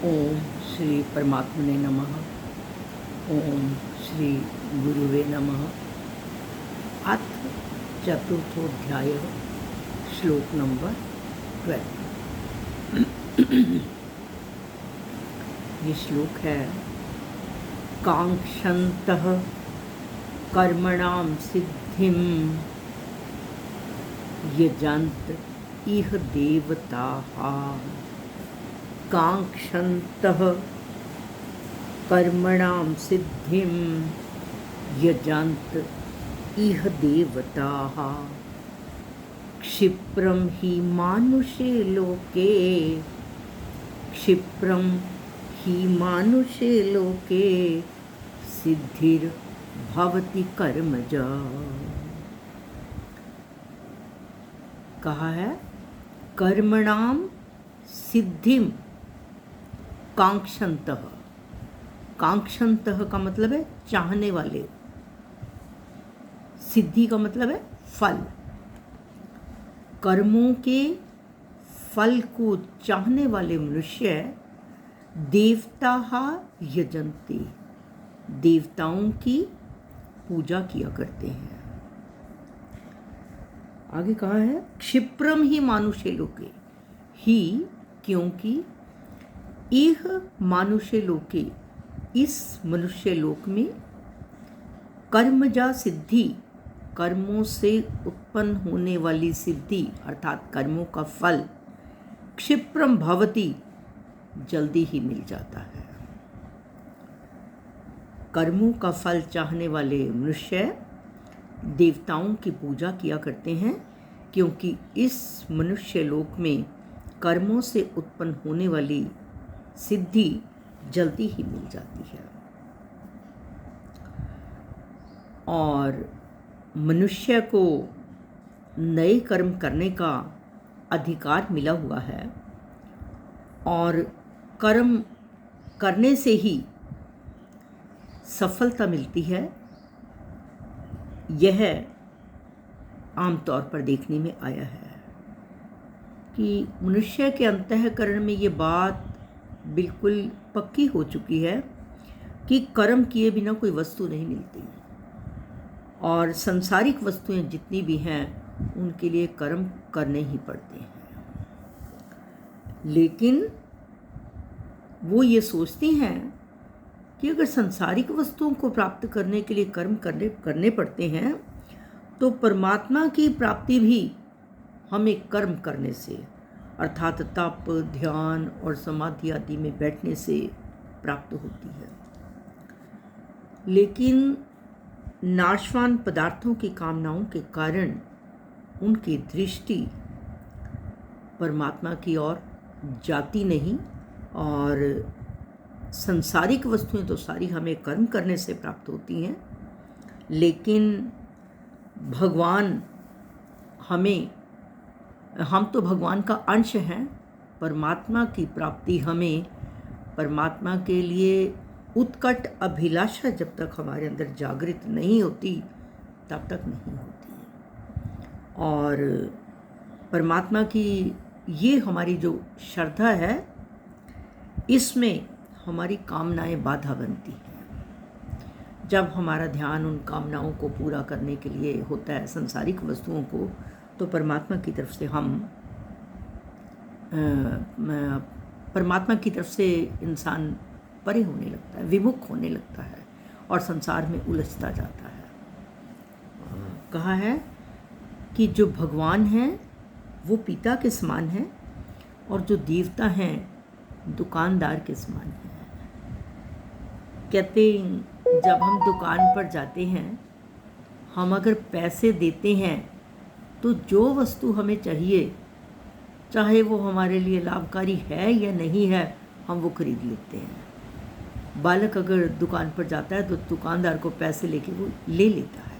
ओम श्री परमात्मने नमः। ओम श्री गुरुवे नमः। अथ चतुर्थोध्याय, श्लोक नंबर 12। ये श्लोक है, कांक्षन्तः कर्मणां सिद्धिं यजन्त इह देवताः। कांक्षन्तः कर्मणां सिद्धिं यजन्त इह देवताः। क्षिप्रं हि मानुषे लोके, क्षिप्रं हि मानुषे लोके सिद्धिर्भवति कर्मजा। कहा है, कर्मणां सिद्धिं कांक्षन्तः। कांक्षन्तः का मतलब है चाहने वाले, सिद्धि का मतलब है फल। कर्मों के फल को चाहने वाले मनुष्य देवता यजन्ते, देवताओं की पूजा किया करते हैं। आगे कहा है, क्षिप्रम ही मानुषे लोके, ही क्योंकि इह मानुषे लोके, इस मनुष्य लोक में कर्मजा सिद्धि, कर्मों से उत्पन्न होने वाली सिद्धि अर्थात कर्मों का फल, क्षिप्रम भवति, जल्दी ही मिल जाता है। कर्मों का फल चाहने वाले मनुष्य देवताओं की पूजा किया करते हैं, क्योंकि इस मनुष्य लोक में कर्मों से उत्पन्न होने वाली सिद्धि जल्दी ही मिल जाती है। और मनुष्य को नए कर्म करने का अधिकार मिला हुआ है, और कर्म करने से ही सफलता मिलती है। यह आमतौर पर देखने में आया है कि मनुष्य के अंतःकरण में ये बात बिल्कुल पक्की हो चुकी है कि कर्म किए बिना कोई वस्तु नहीं मिलती, और सांसारिक वस्तुएं जितनी भी हैं उनके लिए कर्म करने ही पड़ते हैं। लेकिन वो ये सोचती हैं कि अगर सांसारिक वस्तुओं को प्राप्त करने के लिए कर्म करने पड़ते हैं, तो परमात्मा की प्राप्ति भी हमें कर्म करने से अर्थात तप, ध्यान और समाधि आदि में बैठने से प्राप्त होती है। लेकिन नाशवान पदार्थों की कामनाओं के कारण उनकी दृष्टि परमात्मा की ओर जाती नहीं, और संसारिक वस्तुएं तो सारी हमें कर्म करने से प्राप्त होती हैं, लेकिन भगवान हम तो भगवान का अंश हैं। परमात्मा की प्राप्ति हमें परमात्मा के लिए उत्कट अभिलाषा जब तक हमारे अंदर जागृत नहीं होती तब तक नहीं होती। और परमात्मा की ये हमारी जो श्रद्धा है, इसमें हमारी कामनाएं बाधा बनती हैं। जब हमारा ध्यान उन कामनाओं को पूरा करने के लिए होता है, संसारिक वस्तुओं को, तो परमात्मा की तरफ से परमात्मा की तरफ से इंसान परे होने लगता है, विमुख होने लगता है और संसार में उलझता जाता है। कहा है कि जो भगवान हैं वो पिता के समान हैं, और जो देवता हैं दुकानदार के समान हैं। कहते हैं, जब हम दुकान पर जाते हैं, हम अगर पैसे देते हैं तो जो वस्तु हमें चाहिए, चाहे वो हमारे लिए लाभकारी है या नहीं है, हम वो खरीद लेते हैं। बालक अगर दुकान पर जाता है तो दुकानदार को पैसे लेके वो ले लेता है।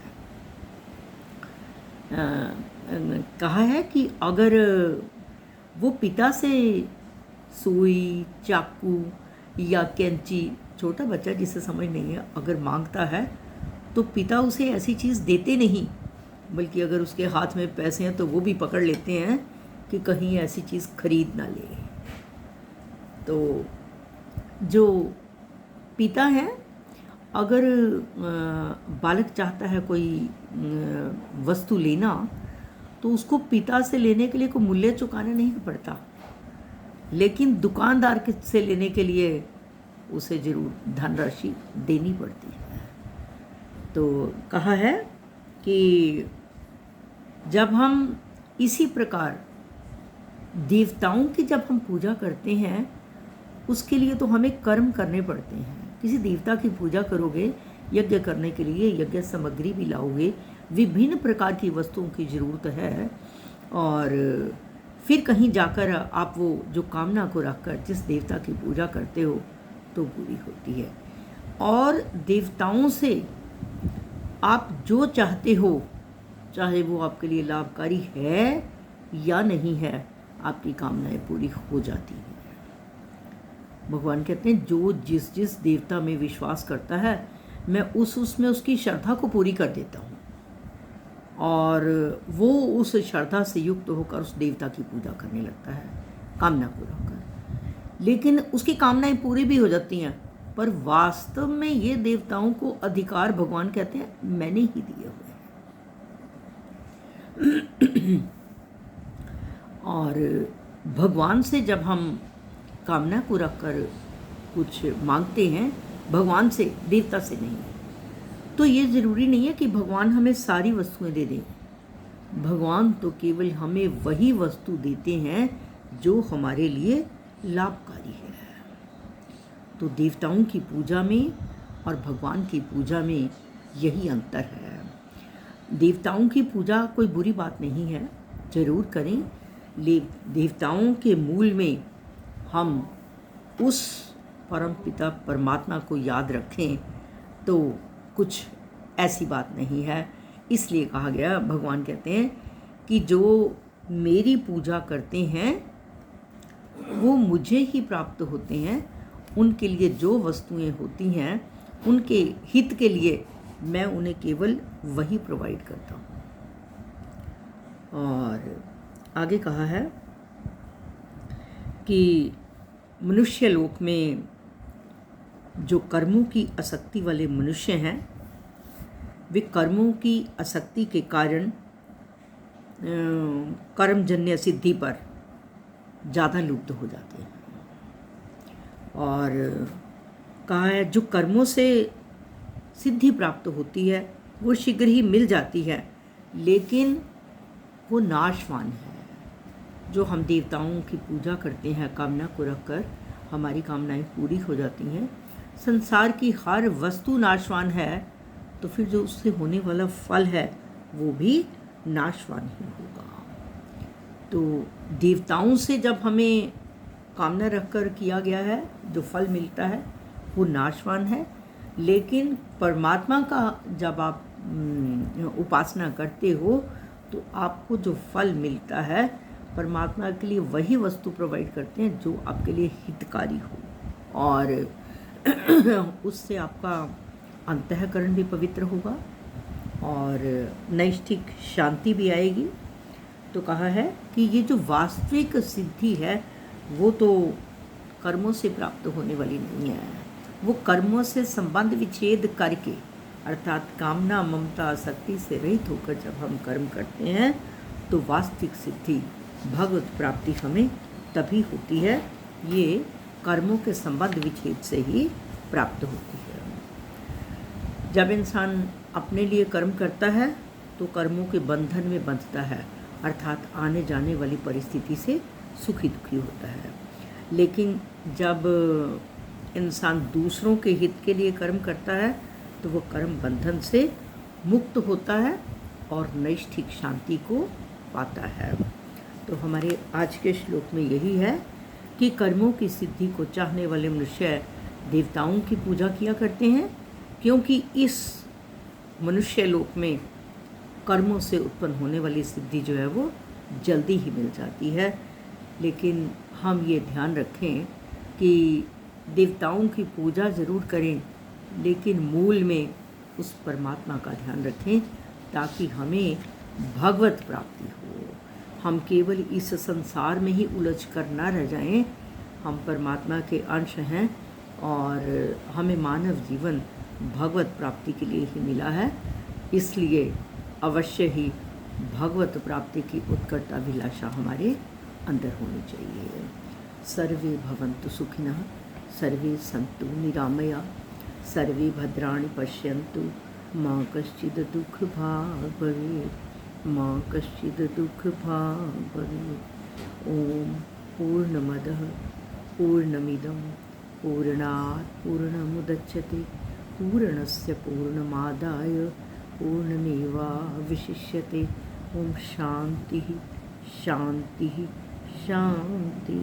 कहा है कि अगर वो पिता से सुई, चाकू या कैंची, छोटा बच्चा जिसे समझ नहीं है, अगर मांगता है तो पिता उसे ऐसी चीज़ देते नहीं, बल्कि अगर उसके हाथ में पैसे हैं तो वो भी पकड़ लेते हैं कि कहीं ऐसी चीज़ खरीद ना ले। तो जो पिता है, अगर बालक चाहता है कोई वस्तु लेना, तो उसको पिता से लेने के लिए कोई मूल्य चुकाना नहीं पड़ता, लेकिन दुकानदार से लेने के लिए उसे जरूर धनराशि देनी पड़ती है। तो कहा है कि जब हम इसी प्रकार देवताओं की जब हम पूजा करते हैं, उसके लिए तो हमें कर्म करने पड़ते हैं। किसी देवता की पूजा करोगे, यज्ञ करने के लिए यज्ञ सामग्री भी लाओगे, विभिन्न प्रकार की वस्तुओं की ज़रूरत है, और फिर कहीं जाकर आप वो जो कामना को रखकर जिस देवता की पूजा करते हो तो पूरी होती है। और देवताओं से आप जो चाहते हो, चाहे वो आपके लिए लाभकारी है या नहीं है, आपकी कामनाएं पूरी हो जाती हैं। भगवान कहते हैं जो जिस जिस देवता में विश्वास करता है, मैं उसमें उसकी श्रद्धा को पूरी कर देता हूँ, और वो उस श्रद्धा से युक्त होकर उस देवता की पूजा करने लगता है कामना को रखकर। लेकिन उसकी कामनाएं पूरी भी हो जाती हैं, पर वास्तव में ये देवताओं को अधिकार भगवान कहते हैं मैंने ही दिए हुए हैं। और भगवान से जब हम कामना को रखकर कुछ मांगते हैं, भगवान से, देवता से नहीं, तो ये ज़रूरी नहीं है कि भगवान हमें सारी वस्तुएं दे दें। भगवान तो केवल हमें वही वस्तु देते हैं जो हमारे लिए लाभकारी है। तो देवताओं की पूजा में और भगवान की पूजा में यही अंतर है। देवताओं की पूजा कोई बुरी बात नहीं है, ज़रूर करें। देवताओं के मूल में हम उस परम पिता परमात्मा को याद रखें तो कुछ ऐसी बात नहीं है। इसलिए कहा गया, भगवान कहते हैं कि जो मेरी पूजा करते हैं वो मुझे ही प्राप्त होते हैं। उनके लिए जो वस्तुएं होती हैं, उनके हित के लिए मैं उन्हें केवल वही प्रोवाइड करता हूँ। और आगे कहा है कि मनुष्य लोक में जो कर्मों की आसक्ति वाले मनुष्य हैं, वे कर्मों की आसक्ति के कारण कर्मजन्य सिद्धि पर ज़्यादा लुप्त हो जाते हैं। और कहा है जो कर्मों से सिद्धि प्राप्त होती है वो शीघ्र ही मिल जाती है, लेकिन वो नाशवान है। जो हम देवताओं की पूजा करते हैं कामना को रखकर, हमारी कामनाएं पूरी हो जाती हैं। संसार की हर वस्तु नाशवान है, तो फिर जो उससे होने वाला फल है वो भी नाशवान ही होगा। तो देवताओं से जब हमें कामना रखकर किया गया है, जो फल मिलता है वो नाशवान है, लेकिन परमात्मा का जब आप उपासना करते हो तो आपको जो फल मिलता है, परमात्मा के लिए वही वस्तु प्रोवाइड करते हैं जो आपके लिए हितकारी हो, और उससे आपका अंतःकरण भी पवित्र होगा और नैष्ठिक शांति भी आएगी। तो कहा है कि ये जो वास्तविक सिद्धि है वो तो कर्मों से प्राप्त होने वाली नहीं है। वो कर्मों से संबंध विच्छेद करके, अर्थात कामना ममता आसक्ति से रहित होकर जब हम कर्म करते हैं तो वास्तविक सिद्धि भगवत प्राप्ति हमें तभी होती है। ये कर्मों के संबंध विच्छेद से ही प्राप्त होती है। जब इंसान अपने लिए कर्म करता है तो कर्मों के बंधन में बंधता है, अर्थात आने जाने वाली परिस्थिति से सुखी दुखी होता है। लेकिन जब इंसान दूसरों के हित के लिए कर्म करता है तो वो कर्म बंधन से मुक्त होता है और नैष्ठिक शांति को पाता है। तो हमारे आज के श्लोक में यही है कि कर्मों की सिद्धि को चाहने वाले मनुष्य देवताओं की पूजा किया करते हैं, क्योंकि इस मनुष्य लोक में कर्मों से उत्पन्न होने वाली सिद्धि जो है वो जल्दी ही मिल जाती है। लेकिन हम ये ध्यान रखें कि देवताओं की पूजा ज़रूर करें, लेकिन मूल में उस परमात्मा का ध्यान रखें ताकि हमें भगवत प्राप्ति हो। हम केवल इस संसार में ही उलझ कर ना रह जाएं। हम परमात्मा के अंश हैं और हमें मानव जीवन भगवत प्राप्ति के लिए ही मिला है, इसलिए अवश्य ही भगवत प्राप्ति की उत्कट अभिलाषा हमारे अंदर होनी चाहिए। सर्वे भवन्तु सुखिनः, सर्वे सन्तु निरामया, सर्वे भद्राणि पश्यन्तु, माँ कश्चित् दुःखभाग् भवेत्, माँ कश्चित् दुःखभाग् भवेत्। ओम पूर्णमदः पूर्णमिदं पूर्णात् पूर्णमुदच्यते पूर्णस्य पूर्णमादाय पूर्णमेवावशिष्यते। ओम शांति शांति शांति।